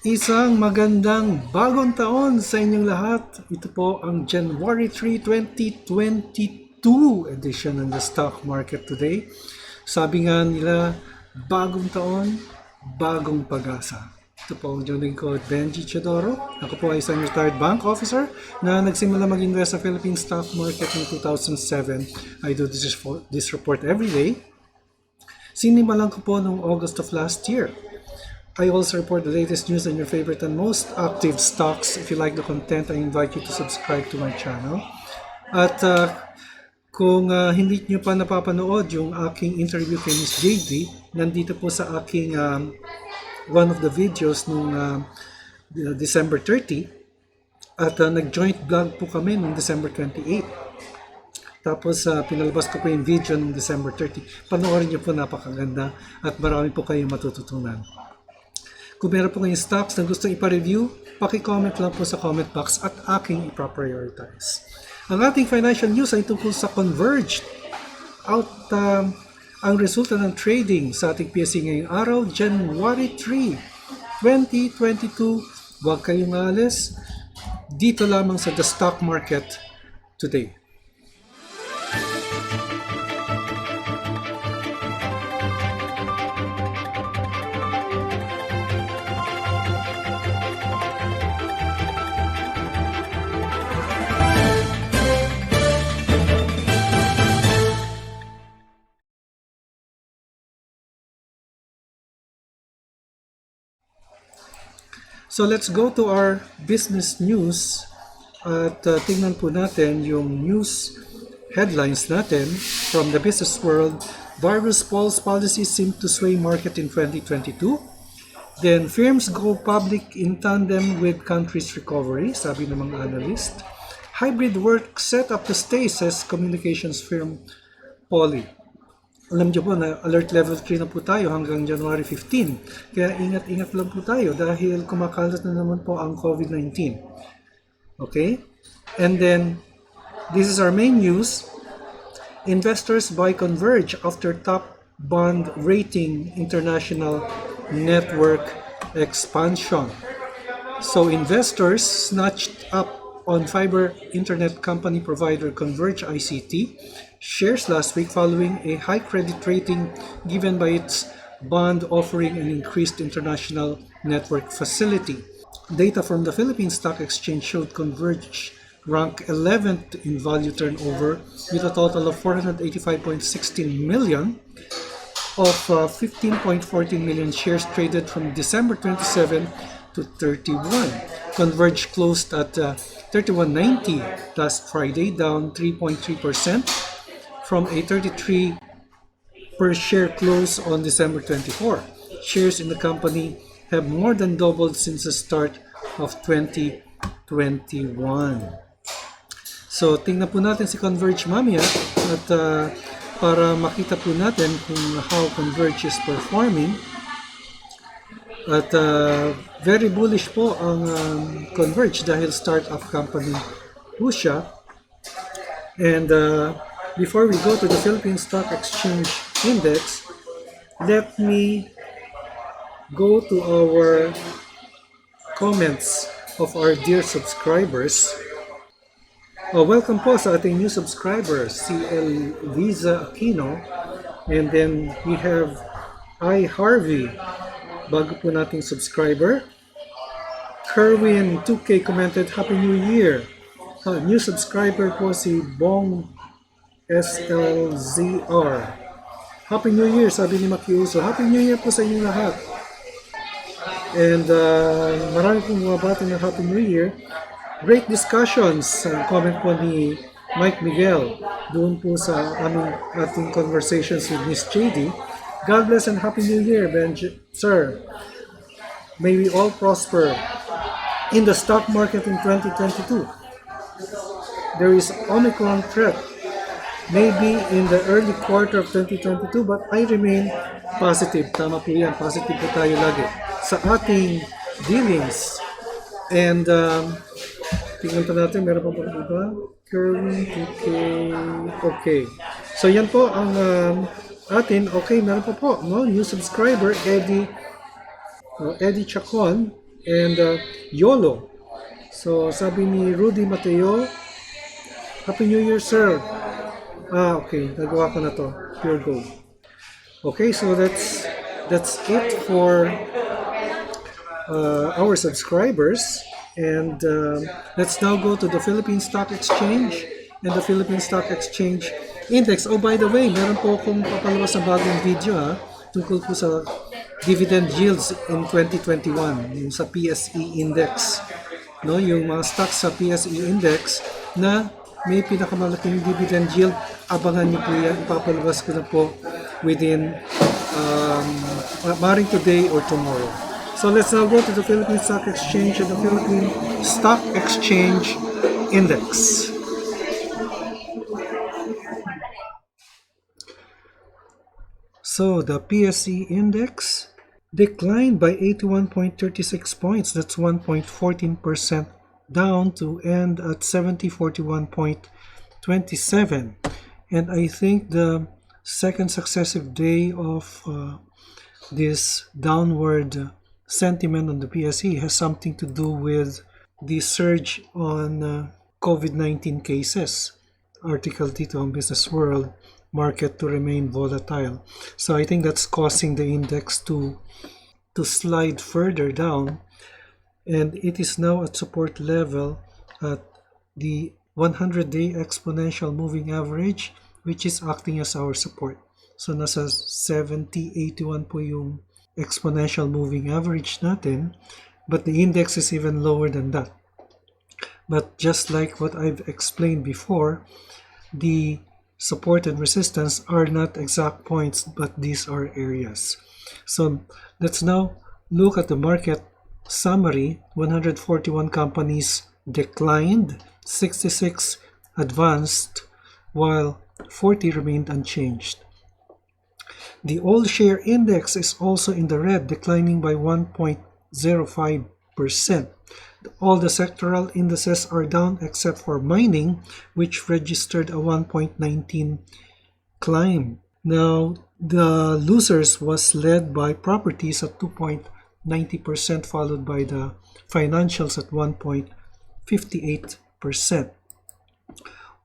Isang magandang bagong taon sa inyong lahat. Ito po ang January 3, 2022 edition ng The Stock Market Today. Sabi nga nila, bagong taon, bagong pag-asa. Ito po ang joining ko, Benji Chidoro. Ako po ay isang retired bank officer na nagsimula mag-invest sa Philippine stock market in 2007. I do this report every day. Sinimulan ko po noong August of last year. I also report the latest news on your favorite and most active stocks. If you like the content, I invite you to subscribe to my channel. At kung hindi nyo pa napapanood yung aking interview kay Ms. JD, nandito po sa aking one of the videos nung December 30. At nag-joint vlog po kami nung December 28. Tapos pinalabas ko po yung video nung December 30. Panoorin nyo po, napakaganda at marami po kayong matututunan. Kung meron po kayong stocks na gusto ipa-review, paki-comment lang po sa comment box at aking ipa-prioritize. Ang ating financial news ay tungkol sa CONVERGE. Ang resulta ng trading sa ating PSE ngayong araw, January 3, 2022. Huwag kayong alis. Dito lamang sa The Stock Market Today. So let's go to our business news at tingnan po natin yung news headlines natin from the business world. Virus pulse policies seem to sway market in 2022. Then firms go public in tandem with country's recovery, sabi ng mga analyst. Hybrid work set up to stay, says communications firm Poly. Alam niyo po na alert level 3 na po tayo hanggang January 15. Kaya ingat-ingat lang po tayo dahil kumakalat na naman po ang COVID-19. Okay? And then, this is our main news. Investors buy CONVERGE after top bond rating international network expansion. So investors snatched up on fiber internet company provider CONVERGE ICT shares last week following a high credit rating given by its bond offering an increased international network facility. Data from the Philippine Stock Exchange showed CONVERGE ranked 11th in value turnover with a total of 485.16 million of 15.14 million shares traded from December 27 to 31. CONVERGE closed at 31.90 last Friday, down 3.3% from a 33 per share close on December 24. Shares in the company have more than doubled since the start of 2021. So, tingnan po natin si CONVERGE mamaya at para makita po natin kung how CONVERGE is performing. At very bullish po ang CONVERGE dahil startup company po siya. And before we go to the Philippine Stock Exchange Index, let me go to our comments of our dear subscribers. Welcome po sa ating new subscribers, si Elviza Aquino. And then we have Harvey, bago po nating subscriber. Kerwin 2K commented, Happy New Year. New subscriber po si Bong SLZR. Happy New Year, sabi ni Makiuso. Happy New Year po sa inyong lahat. And marami pong bumabati ng Happy New Year. Great discussions. Comment po ni Mike Miguel doon po sa ating conversations with Miss JD. God bless and Happy New Year, sir. May we all prosper in the stock market in 2022. There is Omicron threat maybe in the early quarter of 2022, but I remain positive. Tama po yan. Positive po tayo lagi sa ating dealings. And tingnan pa natin, meron pa po iba? Okay. So yan po ang Okay, meron pa po. No? New subscriber, Eddie Chacon. And YOLO. So sabi ni Rudy Mateo, Happy New Year, sir. Okay, nagawa ko na to. Pure gold. Okay, so that's it for our subscribers. And let's now go to the Philippine Stock Exchange and the Philippine Stock Exchange Index. Oh, by the way, meron po akong papalabas na bagong video tungkol po sa dividend yields in 2021, yung sa PSE Index. No, yung mga stocks sa PSE Index na may pinakamalaking dividend yield, abangan niyo po yan. Ipapalabas ko na po within maring today or tomorrow. So let's now go to the Philippine Stock Exchange and the Philippine Stock Exchange Index. So the PSE Index declined by 81.36 points. That's 1.14% down to end at 7041.27. And I think the second successive day of this downward sentiment on the PSE has something to do with the surge on COVID-19 cases. Article dito on Business World, market to remain volatile. So I think that's causing the index to slide further down, and it is now at support level at the 100-day exponential moving average, which is acting as our support. So nasa 70.81 po yung exponential moving average natin, but the index is even lower than that. But just like what I've explained before, the support and resistance are not exact points, but these are areas. So let's now look at the market summary. 141 companies declined, 66 advanced, while 40 remained unchanged. The all-share index is also in the red, declining by 1.05%. All the sectoral indices are down except for mining, which registered a 1.19 climb. Now, the losers was led by properties at 2.90%, followed by the financials at 1.58%.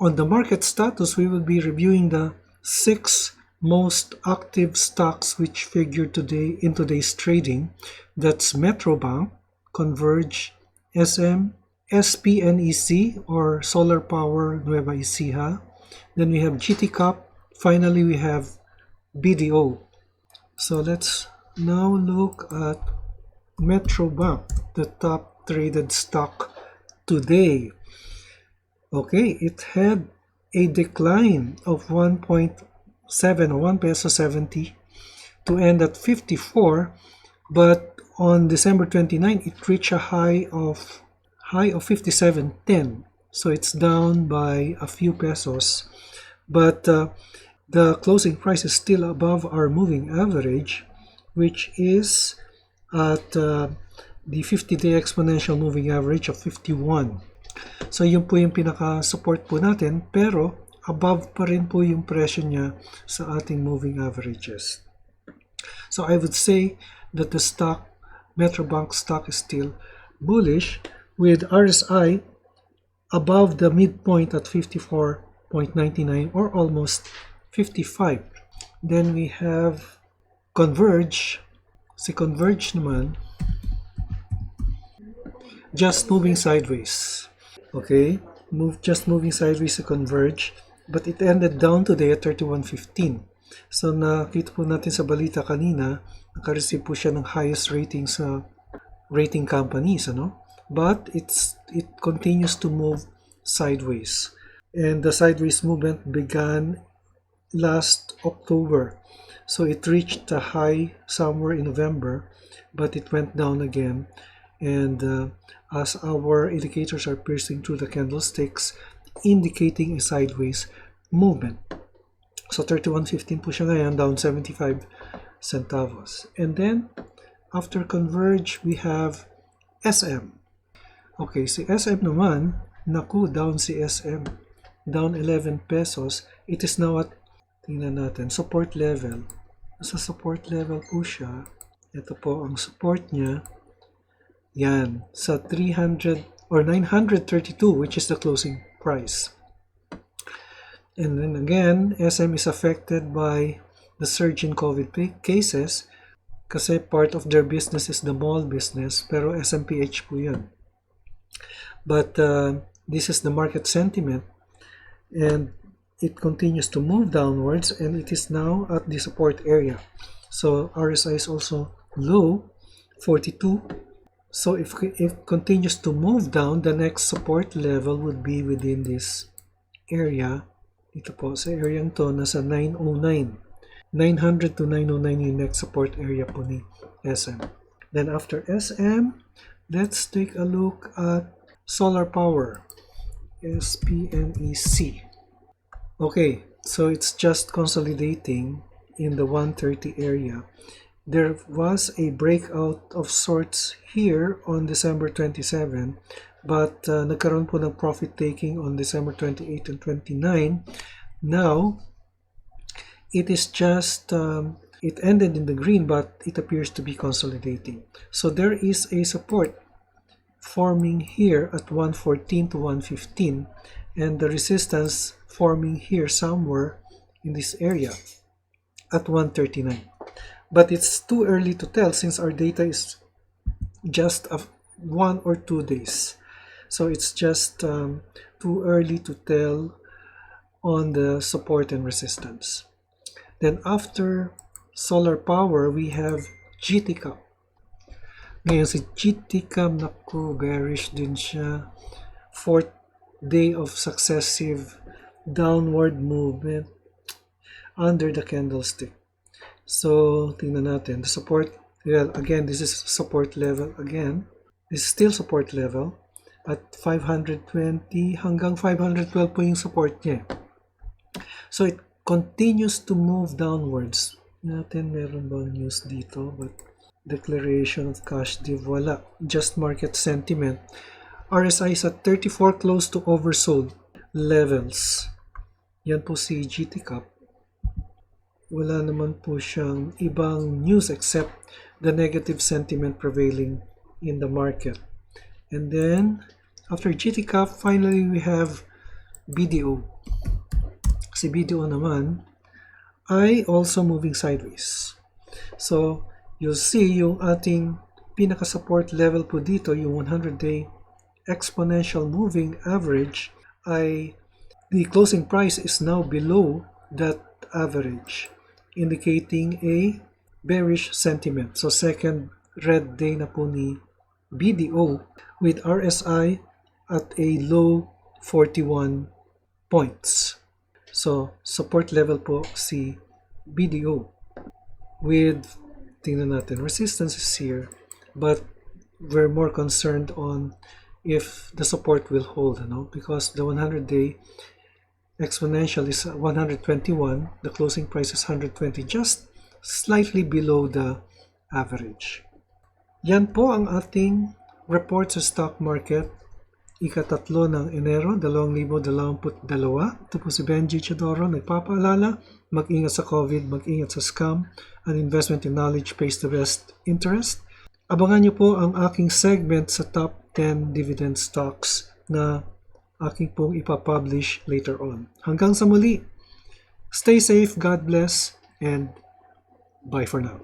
On the market status, we will be reviewing the 6 most active stocks which figure today in today's trading. That's Metrobank, CONVERGE, SM, SPNEC or Solar Power Nueva Ecija. Then we have GTCAP. Finally, we have BDO. So let's now look at Metrobank, the top traded stock today. Okay, it had a decline of 1.7 or 1 peso 70 to end at 54, but on December 29 it reached a high of 57.10, so it's down by a few pesos, but the closing price is still above our moving average, which is at the 50-day exponential moving average of 51. So yun po yung pinaka-support po natin, pero above pa rin po yung presyo niya sa ating moving averages. So I would say that the stock, Metrobank stock, is still bullish, with RSI above the midpoint at 54.99 or almost 55. Then we have CONVERGE. Si CONVERGE naman, just moving sideways. Okay, just moving sideways to CONVERGE, but it ended down today at 31.15. So nakita po natin sa balita kanina, naka-receive po siya ng highest rating sa rating companies, ano? But it continues to move sideways. And the sideways movement began last October. So it reached a high somewhere in November, but it went down again. And as our indicators are piercing through the candlesticks, indicating a sideways movement. So 31.15 po siya ngayon, down 75 centavos. And then after CONVERGE, we have SM. Okay, si SM naman, naku, down si SM. Down 11 pesos. It is now at, tingnan natin, support level. Sa support level po siya. Ito po ang support niya. Yan, sa 300 or 932, which is the closing price. And then again, SM is affected by the surge in COVID cases kasi part of their business is the mall business, pero SMPH po yun. But this is the market sentiment, and it continues to move downwards, and it is now at the support area. So RSI is also low, 42. So if it continues to move down, the next support level would be within this area. Ito po, sa area to, nasa 909. 900 to 909 yung next support area po ni SM. Then after SM, let's take a look at solar power, SPNEC. Okay, so it's just consolidating in the 130 area. There was a breakout of sorts here on December 27, but nagkaroon po ng profit taking on December 28 and 29. Now, it is just, it ended in the green, but it appears to be consolidating. So there is a support forming here at 114 to 115, and the resistance forming here somewhere in this area at 139. But it's too early to tell since our data is just of 1 or 2 days. So it's just too early to tell on the support and resistance. Then after solar power, we have GTCAP. Ngayon si GTCAP, naku, bearish din siya. 4th day of successive downward movement under the candlestick. So, tingnan natin. The support, well, again, this is support level again. This is still support level at 520 hanggang 512 po yung support niya. So, it continues to move downwards. Natin, meron bang news dito? But declaration of cash div, wala. Just market sentiment. RSI is at 34, close to oversold levels. Yan po si GTCAP. Wala naman po siyang ibang news except the negative sentiment prevailing in the market. And then, after GTCAP, finally we have BDO. Si BDO naman ay also moving sideways. So, you'll see yung ating pinaka-support level po dito, yung 100-day exponential moving average, ay the closing price is now below that average, indicating a bearish sentiment. So second red day na po ni BDO with RSI at a low 41 points. So support level po si BDO with, tingnan natin, resistance is here, but we're more concerned on if the support will hold, because the 100-day exponential is 121, the closing price is 120, just slightly below the average. Yan po ang ating report sa stock market, ika-3 ng Enero 2022. Ito po si Benji Chadoro, nagpapaalala, mag-ingat sa COVID, mag-ingat sa scam, an investment in knowledge pays the best interest. Abangan niyo po ang aking segment sa top 10 dividend stocks na aking pong ipapublish later on. Hanggang sa muli, stay safe, God bless, and bye for now.